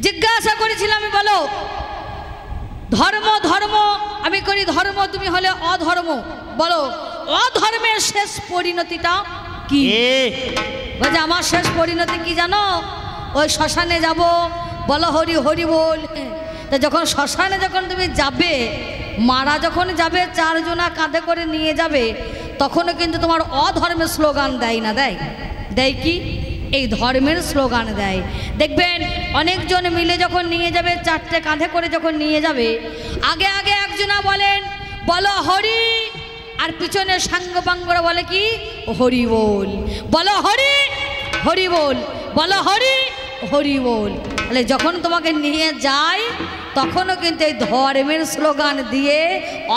জিজ্ঞাসা করেছিলাম বলো ধর্ম ধর্ম আমি করি ধর্ম, তুমি হলে অধর্ম, বলো অধর্মের শেষ পরিণতিটা কি? বলছে আমার শেষ পরিণতি কি জানো? ওই শ্মশানে যাব, বলো হরি হরি বল। তা যখন শ্মশানে যখন তুমি যাবে, মারা যখন যাবে, চারজনা কাঁধে করে নিয়ে যাবে, তখনও কিন্তু তোমার অধর্মের স্লোগান দেয় না? দেয়? দেয় কি? এই ধর্মের স্লোগান দেয়। দেখবেন অনেকজন মিলে যখন নিয়ে যাবে, চারটে কাঁধে করে যখন নিয়ে যাবে, আগে আগে একজনা বলেন বলো হরি, আর পিছনে সাঙ্গপাঙ্গরা বলে কি হরি বল, বলো হরি হরি বল, বলো হরি হরি বল। তাহলে যখন তোমাকে নিয়ে যায় তখনও কিন্তু এই ধর্মের স্লোগান দিয়ে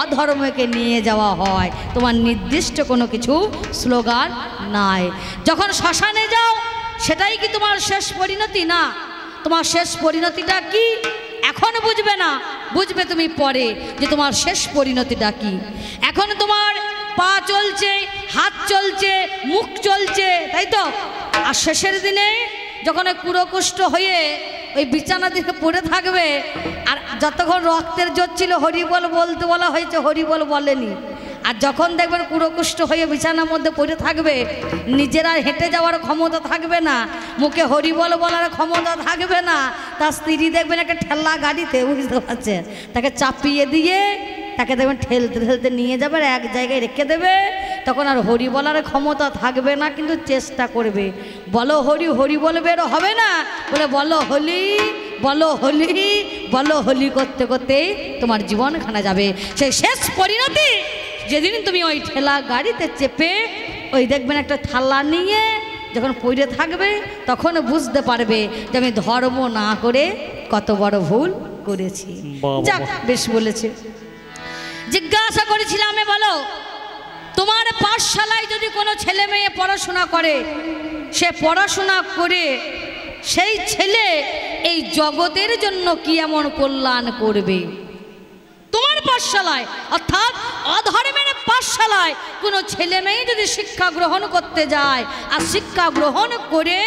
অধর্মকে নিয়ে যাওয়া হয়, তোমার নির্দিষ্ট কোনো কিছু স্লোগান নাই। যখন শ্মশানে যাও সেটাই কি তোমার শেষ পরিণতি? না, তোমার শেষ পরিণতিটা কি এখন বুঝবে না, বুঝবে তুমি পরে যে তোমার শেষ পরিণতিটা কি। এখন তোমার পা চলছে, হাত চলছে, মুখ চলছে, তাই তো? আর শেষের দিনে যখন কুড়কুষ্ট হয়ে ওই বিছানা দিকে পড়ে থাকবে, আর যতক্ষণ রক্তের জোর ছিল হরিবল বলতে বলা হয়েছে, হরিবল বলেনি। আর যখন দেখবেন কুড়কুষ্ট হয়ে বিছানার মধ্যে পড়ে থাকবে, নিজেরা হেঁটে যাওয়ার ক্ষমতা থাকবে না, মুখে হরিবল বলার ক্ষমতা থাকবে না, তার স্ত্রী দেখবেন একটা ঠেলা গাড়িতে, বুঝতে পারছেন, তাকে চাপিয়ে দিয়ে তাকে দেখবেন ঠেলতে ঠেলতে নিয়ে যাবে, আর এক জায়গায় রেখে দেবে। তখন আর হরি বলার ক্ষমতা থাকবে না, কিন্তু চেষ্টা করবে বলো হরি হরি বলবে, হবে না, বলে বলো হলি, বলো হলি, বলো হলি করতে করতেই তোমার জীবনখানা যাবে। সেই শেষ পরিণতি যেদিন তুমি ওই ঠেলা গাড়িতে চেপে ওই দেখবেন একটা থালা নিয়ে যখন পড়ে থাকবে, তখন বুঝতে পারবে যে আমি ধর্ম না করে কত বড় ভুল করেছি। যাক, বেশ বলেছে। জিজ্ঞাসা করেছিলাম বলো তোমার পাঠশালায় যদি কোনো ছেলে মেয়ে পড়াশোনা করে, সে পড়াশোনা করে সেই ছেলে এই জগতের জন্য কি এমন কল্যাণ করবে? তোমার পাঠশালায়, অর্থাৎ অধর্মের পাঠশালায় কোনো ছেলে মেয়ে যদি শিক্ষা গ্রহণ করতে যায়, আর শিক্ষা গ্রহণ করে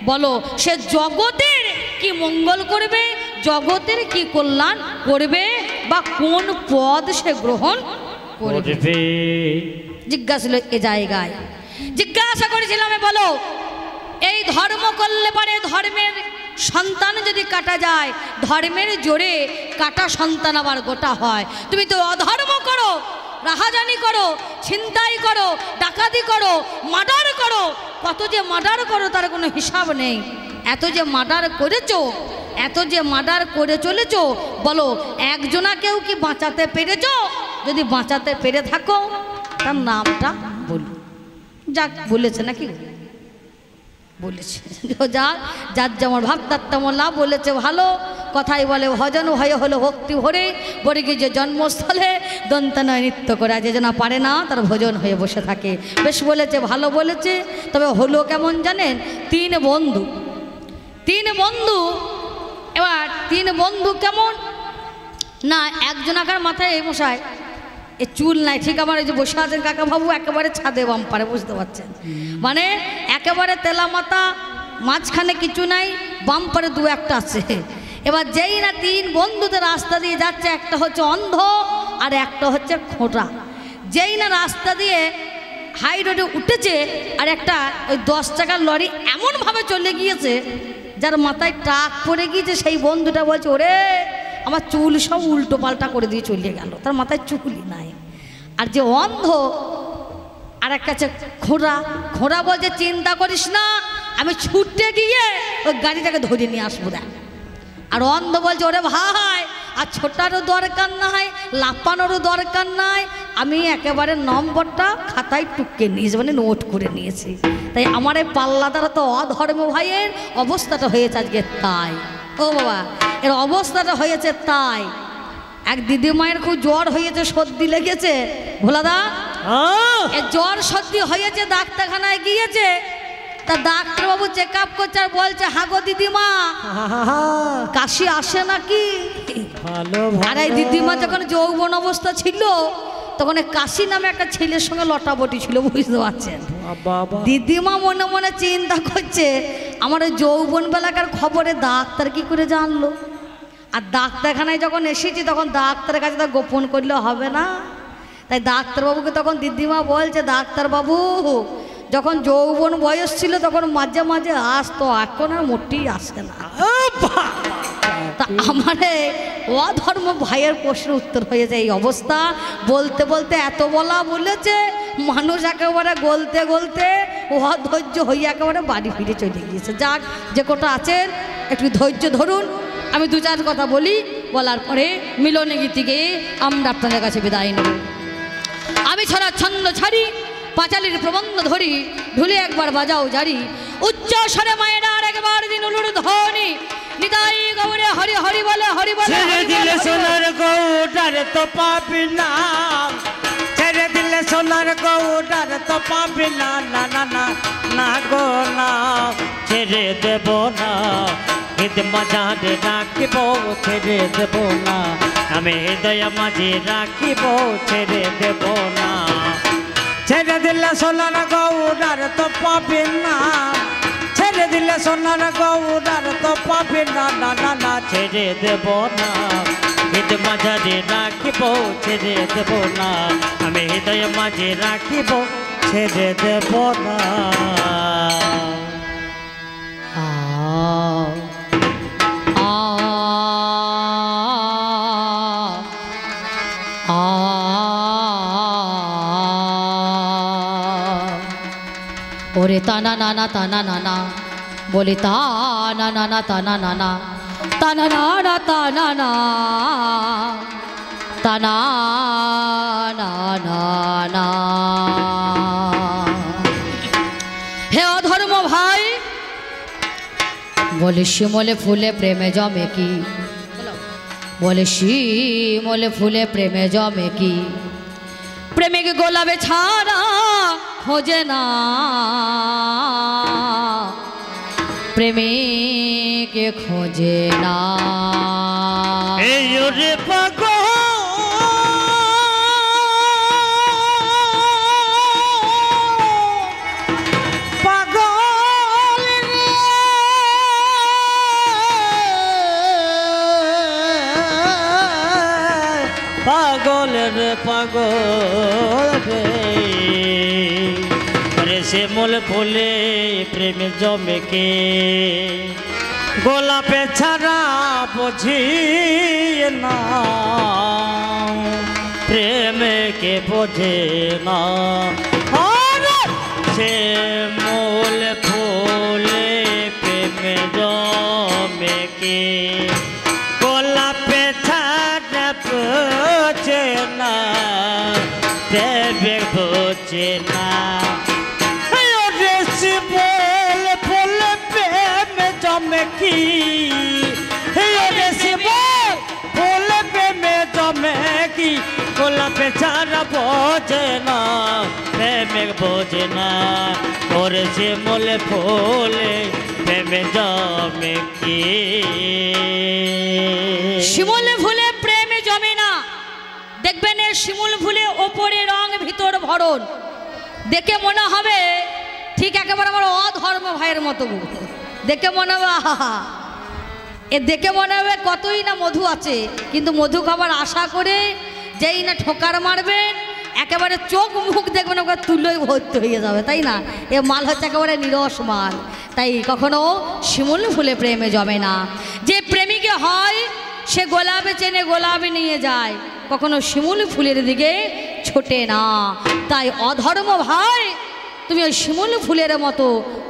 বলো সে জগতের কি মঙ্গল করবে, জগতের কি কল্যাণ করবে, বা কোন পদ সে গ্রহণ করবে? জিজ্ঞাসা এ জায়গায় জিজ্ঞাসা করেছিলাম বলো এই ধর্ম করলে পারে ধর্মের সন্তান যদি কাটা যায়, ধর্মের জোরে কাটা সন্তান আবার গোটা হয়। তুমি তো অধর্ম করো, রাহাজানি করো, ছিনতাই করো, ডাকাতি করো, মার্ডার করো, কত যে মার্ডার করো তার কোনো হিসাব নেই। এত যে মার্ডার করেছো, এত যে মার্ডার করে চলেছো, বলো একজনাকেও কি বাঁচাতে পেরেছো? যদি বাঁচাতে পেরে থাকো তার নামটা বলো। যাক, বলেছে নাকি? বলেছে। যাক, যার যেমন ভাব তার তেমন লাভ, বলেছে ভালো। কথাই বলে ভজন ভয়ে হলো ভক্তি ভরে, বলে কি যে জন্মস্থলে দন্তনয় নৃত্য করে, যে যেন পারে না তার ভোজন হয়ে বসে থাকে। বেশ বলেছে, ভালো বলেছে। তবে হলো কেমন জানেন? তিন বন্ধু। এবার তিন বন্ধু কেমন না, একজনাকার মাথায় এই মশাই এ চুল নাই, ঠিক আমার এই যে বসে আছেন কাকা বাবু একেবারে ছাদে বাম্পারে, বুঝতে পারছেন, মানে একেবারে তেলা মাথা, মাঝখানে কিছু নাই, বাম্পারে দু একটা আছে। এবার যেই না তিন বন্ধুদের রাস্তা দিয়ে যাচ্ছে, একটা হচ্ছে অন্ধ আর একটা হচ্ছে খোঁটা। যেই না রাস্তা দিয়ে হাই রোডে উঠেছে, আর একটা ওই 10 টাকার লরি এমনভাবে চলে গিয়েছে যার মাথায় টাক পড়ে গিয়েছে। সেই বন্ধুটা বলছে, ওরে আমার চুল সব উল্টো পাল্টা করে দিয়ে চলে গেল, তার মাথায় চুলই নাই। আর যে অন্ধ আর একটা আছে খোঁড়া বলছে, চিন্তা করিস না, আমি ছুটে গিয়ে ওই গাড়িটাকে ধরে নিয়ে আসবো দেখ। আর অন্ধ বলছে, ওরে ভাই আর ছোটারও দরকার নাই, লাপানোরও দরকার নাই, আমি একেবারে নম্বরটা খাতায় টুকে নিয়েছি, মানে নোট করে নিয়েছি। তাই আমার এই পাল্লা দ্বারা তো অধর্ম ভাইয়ের অবস্থাটা হয়েছে আজকে তাই। ও বাবা, এর অবস্থাটা হয়েছে তাই। এক দিদিমায়ের খুব জ্বর হয়েছে, সর্দি লেগেছে, ভোলাদা জ্বর সর্দি হয়েছে, ডাক্তারখানায় গিয়েছে। তা ডাক্তারবাবু চেক আপ করছে আর বলছে, হাগো দিদিমা কাশি আসে নাকি? আর এই দিদিমা যখন যৌবন অবস্থা ছিল তখন কাশি নামে একটা ছেলের সঙ্গে লটাবটি ছিল, বুঝতে পারছেন। দিদিমা মনে মনে চিন্তা করছে, আমার ওই যৌবন বেলাকার খবরে ডাক্তার কি করে জানলো? আর ডাক্তারখানায় যখন এসেছি তখন ডাক্তারের কাছে তো গোপন করলে হবে না, তাই ডাক্তারবাবুকে তখন দিদিমা বলছে, ডাক্তারবাবু যখন যৌবন বয়স ছিল তখন মাঝে মাঝে আসতো, এখন আর মোটেই আসে না। তা আমার অধর্ম ভাইয়ের প্রশ্নের উত্তর হয়েছে এই অবস্থা। বলতে বলতে এত বলা বলেছে, মানুষ একেবারে গলতে গলতে অধৈর্য হয়ে একেবারে বাড়ি ফিরে চলে গিয়েছে। যাক, যে কটা আছেন একটু ধৈর্য ধরুন, আমি দু চার কথা বলি, বলার পরে মিলনে গীতিকে আমরা আপনাদের কাছে বিদায় নেব। আমি ছড়া ছন্দ ছাড়ি, পাঁচালির প্রবন্ধ ধরি, ঢুলে একবার বাজাও জারি, উচ্চ স্বরে মায়েরা আর একবার দিন উলুর ধ্বনি, নিতাই গৌরে হরি হরি বলে, হরি বলে দিলে সোনার গৌটার তো পাবি না, ছেড়ে দিলে সোনার গৌটার তো পাবি না, না না না না গো না, ছেড়ে দেব না, হৃদ মাঝে রাখিব, ছেড়ে দেব না, আমি হৃদয় মাঝে রাখিব, ছেড়ে দেব না, ছেড়ে দিলে সোনার গৌটার তো পাবি না, ছেড়ে দিলে সোনার গৌরার তো পাবি না, না না না, ছেড়ে দেব না, হৃদ মাঝে রাখিব, ছেড়ে দেব না, আমি হৃদয় মাঝে রাখিব, ছেড়ে দেব না। ওরে তানা নানা তানা নানা বলে, তানা নানা তানা নানা তানা নানা তানা না তানা নানা। হে অধর্ম ভাই, বলে শিমলে ফুলে প্রেমে জমে কি, বলে শিমলে ফুলে প্রেমে জমে কি, প্রেমিক গোলাপে ছাড়া খোঁজে না, প্রেমিকে খোঁজে না। এই রে পাগল পাগল রে, পাগল রে পাগল রে, শিমুল ফুলে প্রেমে জমে কে, গোলাপে ছাড়া বুঝি না, প্রেমে কে বোঝে না, শিমুল ফুলে প্রেমে জমে কে, গোলাপে ছাড়া বোঝে না, প্রেমে বোঝে না, কি ফুল প্রেমে জমে কি, গোলাপে ছাড়া বোঝে না, প্রেমে বোঝে না, ওরে শিমুল ফুলে প্রেমে জমে কি, শিমুল ফুলে প্রেমে জমে না। দেখবেন শিমুল ফুলে ওপরে রং ভিতর ভরণ, দেখে মনে হবে ঠিক একেবারে আমার অধর্ম ভাইয়ের মতো, দেখে মনে হবে এ দেখে মনে হবে কতই না মধু আছে, কিন্তু মধু খাবার আশা করে যেই না ঠোকার মারবেন একেবারে চোখ মুখ দেখবেন ওকে তুলোই ভর্তি হয়ে যাবে, তাই না? এ মাল হচ্ছে একেবারে নিরস মাল। তাই কখনো শিমুল ফুলে প্রেমে জমে না। যে প্রেমিকে হয় সে গোলাপে চেনে গোলাপে নিয়ে যায়, কখনো শিমুল ফুলের দিকে ছোটে না। তাই অধর্ম ভাই, তুমি ওই শিমুল ফুলের মতো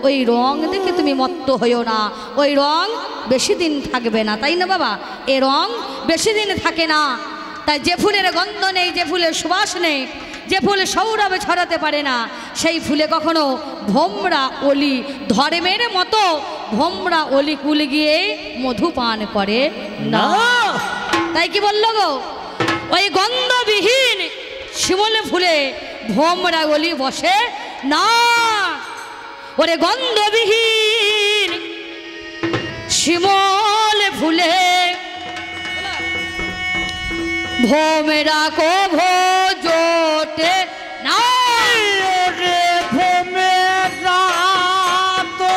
ওই রং দেখে তুমি মত্ত হইও না, ওই রং বেশি দিন থাকবে না, তাই না বাবা? এ রং বেশি দিন থাকে না। তাই যে ফুলের গন্ধ নেই, যে ফুলের সুবাস নেই, যে ফুল সৌরভে ছড়াতে পারে না, সেই ফুলে কখনো ভোমরা অলি ধর্মের মতো ভোমরা অলি কুল গিয়ে মধু পান করে না। তাই কি বললো গো, ওই গন্ধবিহীন শিমুল ফুলে ভোমরা অলি বসে না। ওরে গন্ধবিহীন শিমুল ফুলে ভোমরা কো ভোজোটে না। রে ভোমরা তো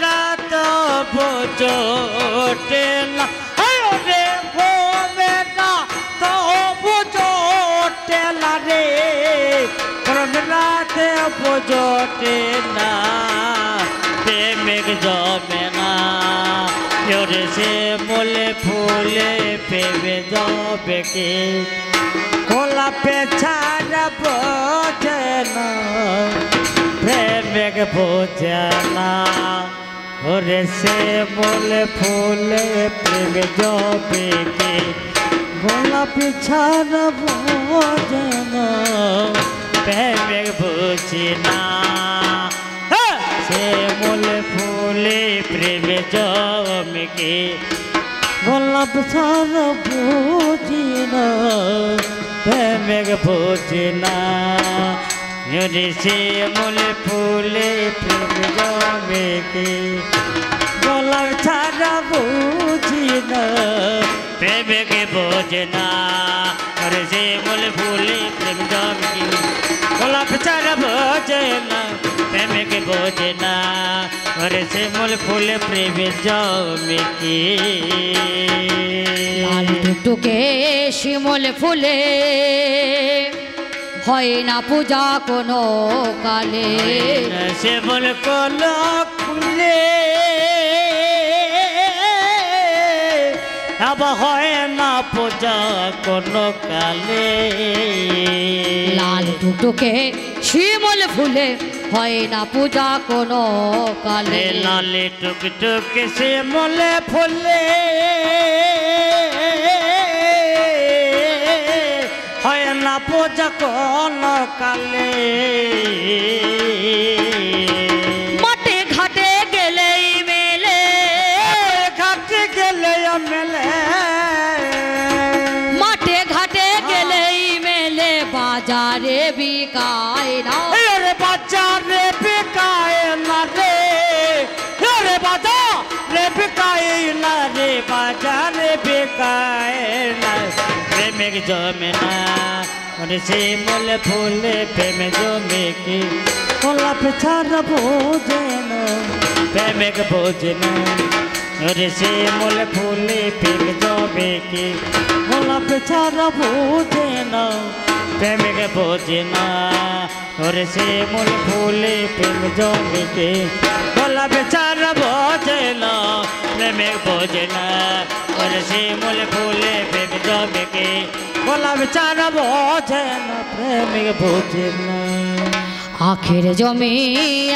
রাত বোঝোটে না রে ঘুমে রাত বোঝোটে না রে রাত বোঝোটে না প্রেমিক জমে না ওরে সে মোলে ফুলে পেবে যাবে কে খোলা পেছাড়া বোঝে না প্রেমিক বোঝে না ওরে সে মোলে ফুলে পেবে যাবে কে খোলা পেছাড়া বোঝে না প্রেমিক বোঝে না সে মোলে ফুলে প্রেমে জমকে গোলাপ ছাড়া বুঝি না প্রেমিক বুঝি না সে মোলে ফুলে প্রেমে জমকে গোলাপ ছাড়া বুঝি না প্রেমিক বুঝি না সে মোলে ফুলে প্রেম জমকে গোলাপ ছাড়া বুঝে না প্রেমিক বোঝে না ওরে সে মূল ফুল প্রেমে জমকে লাল টুকটুকে শিমুল ফুলে হয় না পূজা কোনো কালে সে মূল কোন ফুলে আবার হয় না পূজা কোনো কালে লাল টুকটুকে শিমুল ফুলে হয় না পূজা কোনো কালে লালে টুকটুকে শিমুল ফুলে হয় না পূজা কোনো কালে মাঠে ঘাটে গেলেই মেলে ঘাটে গেলে মেলে মাঠে ঘাটে গেলেই মেলে বাজারে বিকায় না বাজারে বিকায় না রে রে বাজারে বিকায় না রে বাজারে বিকায় না প্রেমিক জমে না সে মোল ফুলে প্রেম জমে কি গোলাপ ছাড়া বোঝে না প্রেমিক বোঝে না সে মোল ফুলে প্রেম জমে কি গোলাপ ছাড়া বোঝে না প্রেমিক বোঝে না ওরে সে মূল ফুলে প্রেম জমিকে গোলাপ ছাড়া বোঝে না প্রেমিক বোঝে না ওরে সে মূল ফুলে প্রেম জমিকে গোলাপ ছাড়া বোঝে না প্রেমিক বোঝে না আখের জমি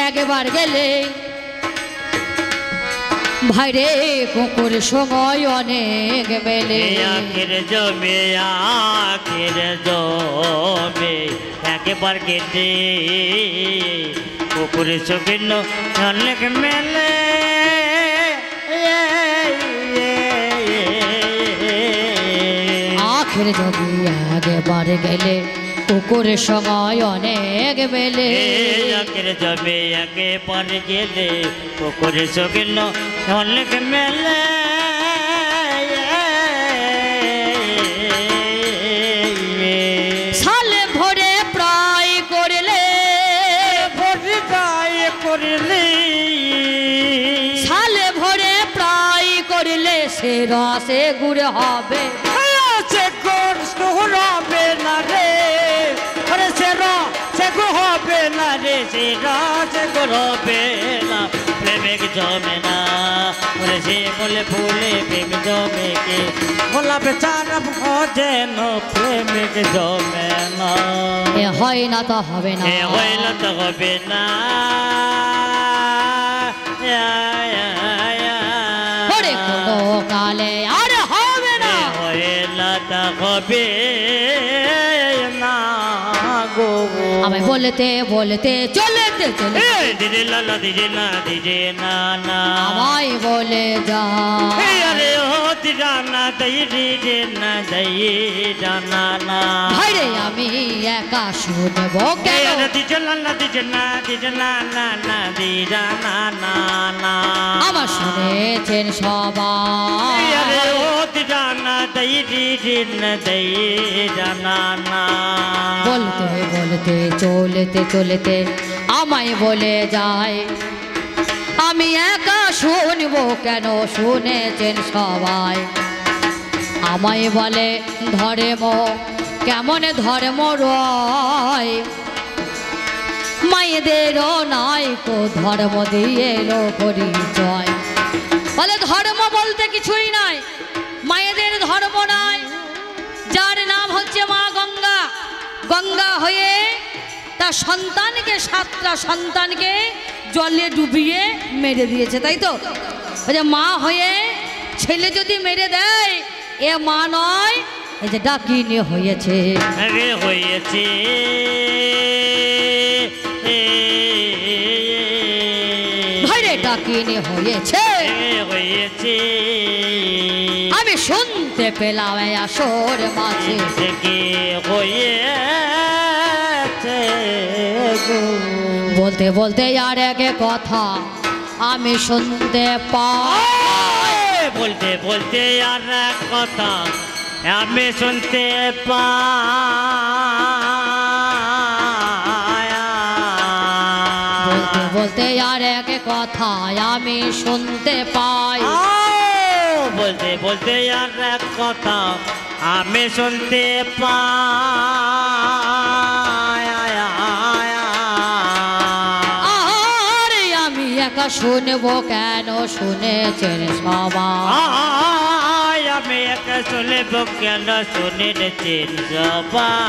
একবার গেলে ভাইরে কুকুর সময় অনেক মেলে আখের জমি একবার কেটে কুকুর সবিন্ন অনেক মেলে আখের জমি একবার গেলে কুকুর সময় অনেক মেলে আখের জমি একবার গেলে কুকুর সবিন্ন অনেক মেলে সালে ভরে প্রায় করলে সালে ভরে প্রায় করলে সে রসে গুড় হবে সে গুড় হবে না রে সে গুড় হবে না রে সে গুড় হবে না প্রেমিক জমে না সে বলে ফুলে প্রেম জমে কে গোলাপ চারা ভোজে না প্রেমিক জমে না এ হয় না তো হবে না হইল তো হবে না ওরে কোনো কালে আর হবে না হইল তো হবে না গো আমায় বলতে বলতে চলেতে চলে দিদি লালা দিদি না দিদি না না আমায় বলে যা আরে ও দিদানা দই রে না দই জানা না ভাইরে আমি একা শুনবো কেন দিদি লালা দিদি না না না দিদা না না না আমার শুনেছেন সবাই আরে ও দিদানা দই রে না দই জানা না বলতে বলতে চলেতে চলেতে আমায় বলে যায় আমি একা শুনবো কেন শুনেছেন সবাই আমায় বলে ধর্ম কেমন ধর্ম রয় মায়েদেরও নাই কো ধর্ম দিয়ে এলো পরিচয় বলে ধর্ম বলতে কিছুই নাই মায়েদের ধর্ম নাই যার নাম হচ্ছে মা গঙ্গা গঙ্গা হয়ে তার সন্তানকে 7টা সন্তানকে জলে ডুবিয়ে মেরে দিয়েছে তাই তো যে মা হয়ে ছেলে যদি মেরে দেয় এ মা নয় এই যে ডাকিনি হয়েছে হয়েছে ভাইরে ডাকিনি হয়েছে হয়েছে আমি শুনতে পেলাম এই আসর মাঝে থেকে হয়েছে বলতে বলতে আর এক কথা আমি শুনতে পাই বলতে বলতে আর এক কথা আমি শুনতে পাই বলতে বলতে আর এক কথা আমি শুনতে পাই বলতে বলতে আর এক কথা আমি শুনতে পাই আরে আমি একা শুনবো কেন শুনেছেন সবাই আমি একা শুনব কেন শুনেছেন সবাই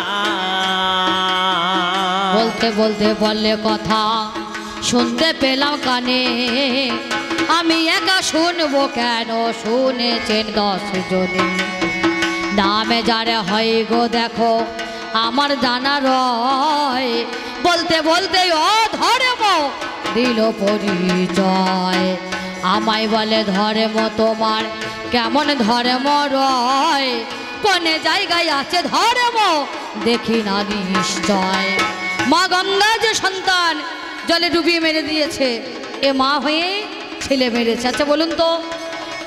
বলতে বলতে বললে কথা শুনতে পেলাম কানে আমি একা শুনবো কেন শুনেছেন 10 জনে নামে যারে হয় গো দেখো আমার জানা রয় বলতে বলতে অধর্ম দিল পরিচয় আমায় বলে ধর্ম তোমার কেমন ধর্ম রয় কোনে জায়গায় আছে ধর্ম দেখি না নিশ্চয় মা গঙ্গা যে সন্তান জলে ডুবিয়ে মেরে দিয়েছে এ মা হয়ে ছেলে মেরেছে আচ্ছা বলুন তো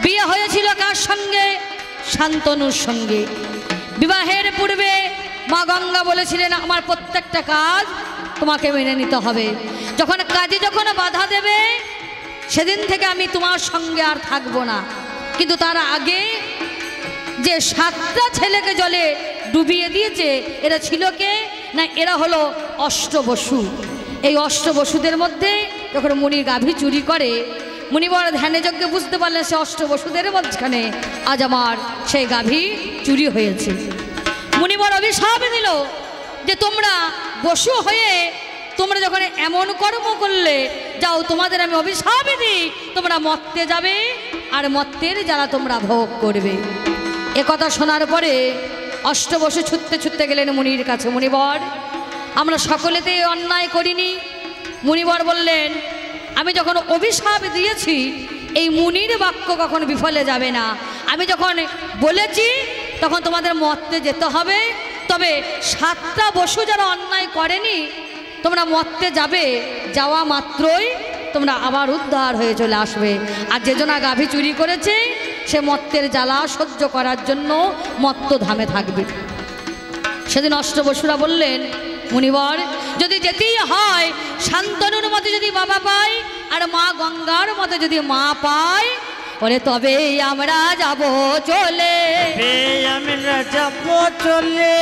বিয়ে হয়েছিল কার সঙ্গে শান্তনুর সঙ্গে বিবাহের পূর্বে মা গঙ্গা বলেছিলেন আমার প্রত্যেকটা কাজ তোমাকে মেনে নিতে হবে যখন কাজে যখন বাধা দেবে সেদিন থেকে আমি তোমার সঙ্গে আর থাকবো না কিন্তু তার আগে যে 7টা ছেলেকে জলে ডুবিয়ে দিয়েছে এরা ছিল কে না এরা হলো অষ্টবসু এই অষ্টবসুদের মধ্যে যখন মুনির গাভী চুরি করে মুনি বড় ধ্যানে যজ্ঞে বুঝতে পারলেন সে অষ্টবসুদের মাঝখানে আজ আমার সেই গাভী চুরি হয়েছে মুনি বড় অভিশাপ দিল যে তোমরা বসু হয়ে তোমরা যখন এমন কর্ম করলে যাও তোমাদের আমি অভিশাপ দিই তোমরা মত্তে যাবে আর মত্তের জ্বালা তোমরা ভোগ করবে এ কথা শোনার পরে অষ্টবসু ছুটতে ছুটতে গেলেন মুনির কাছে মুনিবর আমরা সকলেতেই অন্যায় করিনি মুনিবর বললেন আমি যখন অভিশাপ দিয়েছি এই মুনির বাক্য কখন বিফলে যাবে না আমি যখন বলেছি তখন তোমাদের মত্তে যেতে হবে তবে 7টা বসু যারা অন্যায় করেনি তোমরা মত্তে যাবে যাওয়া মাত্রই তোমরা আবার উদ্ধার হয়ে চলে আসবে আর যে জনা গাভী চুরি করেছে সে মত্তের জ্বালা সহ্য করার জন্য মত্ত ধামে থাকবে সেদিন অষ্টবসুরা বললেন মুনিবর যদি যেতেই হয় শান্তনুর মতে যদি বাবা পাই আর মা গঙ্গার মতে যদি মা পাই বলে তবে আমরা যাব চলে আমরা যাব চলে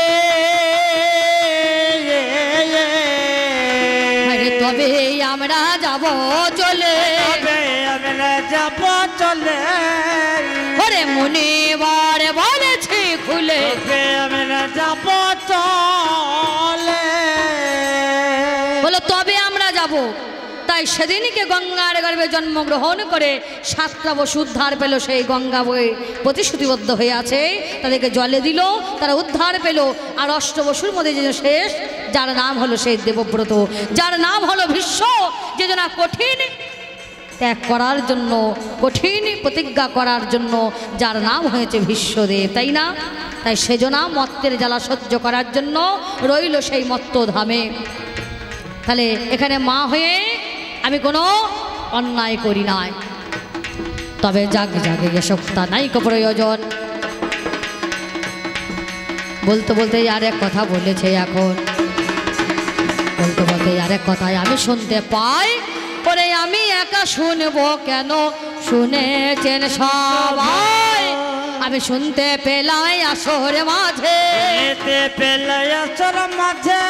তবে আমরা যাব চলে আমরা যাব চলে ওরে মুনিবর বলেছে খুলে আমরা যাব চলে বলো তবে আমরা যাব তাই সেদিনকে গঙ্গার গর্ভে জন্মগ্রহণ করে 7টা বসু উদ্ধার পেল সেই গঙ্গা বয়ে প্রতিশ্রুতিবদ্ধ হয়ে আছে তাদেরকে জলে দিল তারা উদ্ধার পেল আর অষ্টবসুর মধ্যে যে শেষ যার নাম হলো সেই দেবব্রত যার নাম হলো ভীষ্ম যে জনা কঠিন ত্যাগ করার জন্য কঠিন প্রতিজ্ঞা করার জন্য যার নাম হয়েছে ভীষ্মদেব তাই না তাই সেজনা মত্তের জ্বালা সহ্য করার জন্য রইল সেই মত্ত ধামে তাহলে এখানে মা হয়ে আমি কোনো অন্যায় করি নাই তবে জাগ জাগে এসবটা নাই কো প্রয়োজন বলতে বলতে আর এক কথা বলেছে এখন বলতে বলতে আর এক কথায় আমি শুনতে পাই ও ওরে আমি একা শুনবো কেন, শুনেছেন সবাই। আমি শুনতে পেলাম আসর মাঝে, শুনতে পেলাম আসর মাঝে,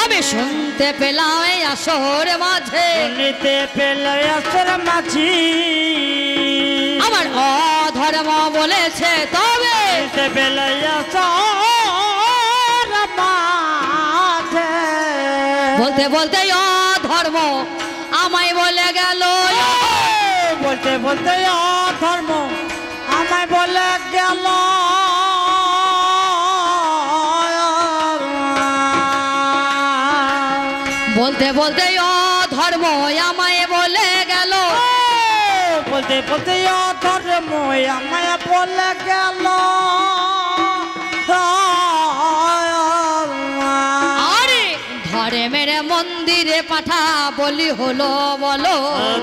আমি শুনতে পেলাম আসর মাঝে, শুনতে পেলাম আসর মাঝি। আমার অধর্ম বলেছে তবে, শুনতে পেলাম আসর মাঝে। বলতে বলতে অধর্ম আমায় বলে গেল, বলতে বলতে অধর্ম আমায় বলে গেল। বলতে বলতে অধর্ম আমায় বলে গেল, বলতে বলতে অধর্ম আমায় বলে গেল। আরে ধরে মেরে মন্দিরে পাঠা বলি হলো বলো,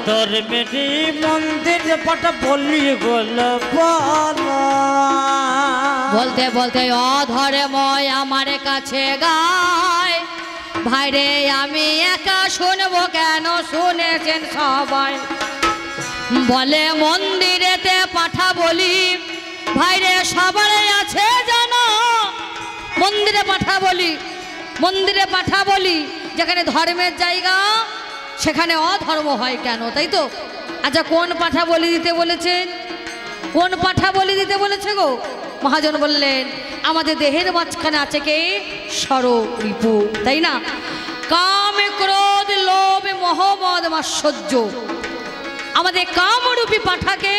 ধরে মেরে মন্দিরে পাঠা বলি হলো বলো। বলতে বলতে অধর্ম আমার কাছে গায়, ভাইরে আমি একা শুনবো কেন, শুনেছেন সবাই। বলে মন্দিরেতে পাঠা বলি, ভাইরে সবাই আছে জানো, মন্দিরে পাঠা বলি, মন্দিরে পাঠা বলি যেখানে ধর্মের জায়গা সেখানে অধর্ম হয় কেন, তাই তো? আচ্ছা কোন পাঠা বলি দিতে বলেছেন, কোন পাঠা বলি দিতে বলেছে গো? মহাজন বললেন আমাদের দেহের মাঝখানে আছে কে, ষড়রিপু, তাই না? কাম ক্রোধ লোভ মোহ মদ মাৎসর্য, আমাদের কামরূপী পাঠাকে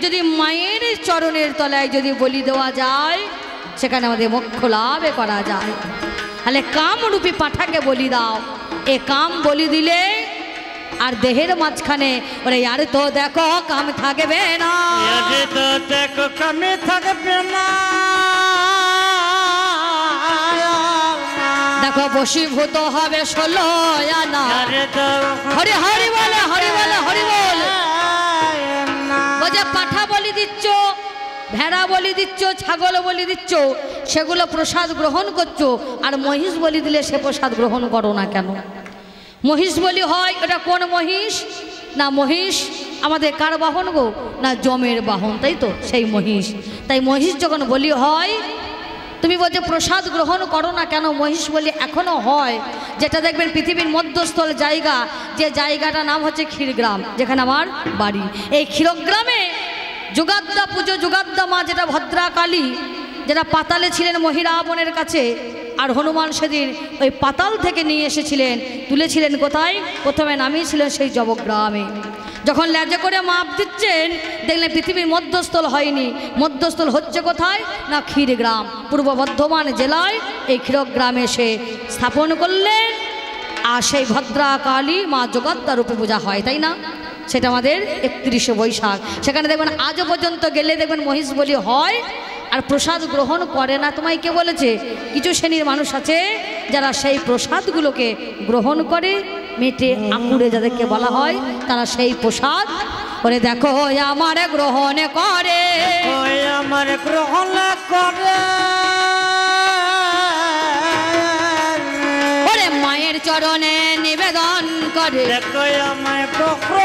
যদি মায়ের চরণের তলায় যদি বলি দেওয়া যায় সেখানে আমাদের মোক্ষ লাভ করা যায়। তাহলে কামরূপী পাঠাকে বলি দাও, এ কাম বলি দিলে আর দেহের মাঝখানে ওরে আর তো দেখো কাম থাকবে না, তো দেখো কামে থাকবে না। দেখো বশীভূত হবে 16 আনা। হরি হরি বলে, হরি বলে, হরি বল। যে পাঠা বলি দিচ্ছ, ভেড়া বলি দিচ্ছ, ছাগল বলি দিচ্ছ, সেগুলো প্রসাদ গ্রহণ করছো, আর মহিষ বলি দিলে সে প্রসাদ গ্রহণ করো না কেন? মহিষ বলি হয়, ওটা কোন মহিষ? না মহিষ আমাদের কার বাহন গো? না জমের বাহন, তাই তো, সেই মহিষ। তাই মহিষ যখন বলি হয়, তুমি বলছো প্রসাদ গ্রহণ করো না কেন? মহিষ বলি এখনো হয়, যেটা দেখবেন পৃথিবীর মধ্যস্থল জায়গা, যে জায়গাটার নাম হচ্ছে ক্ষীরগ্রাম, যেখানে আমার বাড়ি। এই ক্ষীরগ্রামে যুগাদ্দা পুজো, যুগাদ্দা মা যেটা ভদ্রাকালী, যেটা পাতালে ছিলেন মহিরাবণের কাছে, আর হনুমান সেদিন ওই পাতাল থেকে নিয়ে এসেছিলেন, তুলেছিলেন কোথায়? প্রথমে নামিয়েছিলেন সেই জবগ্রামে। যখন লেজে করে মাপ দিচ্ছেন দেখলেন পৃথিবীর মধ্যস্থল হয়নি, মধ্যস্থল হচ্ছে কোথায়? না ক্ষীরগ্রাম, পূর্ব বর্ধমান জেলায় এই ক্ষীরগ্রামে সে স্থাপন করলেন। আর সেই ভদ্রাকালী মা যোগাত্তা রূপে পূজা হয়, তাই না? সেটা আমাদের 31শে বৈশাখ। সেখানে দেখবেন আজও পর্যন্ত গেলে দেখবেন মহিষ বলি হয়, আর প্রসাদ গ্রহণ করে না। তোমায় কে বলেছে? কিছু শ্রেণীর মানুষ আছে যারা সেই প্রসাদগুলোকে গ্রহণ করে, মেটে আকুড়ে যাদেরকে বলা হয়, তারা সেই প্রসাদ করে দেখো আমার গ্রহণ করে, আমার গ্রহণ করে। ওরে মায়ের চরণে নিবেদন করে, দেখো আমায় গ্রহণ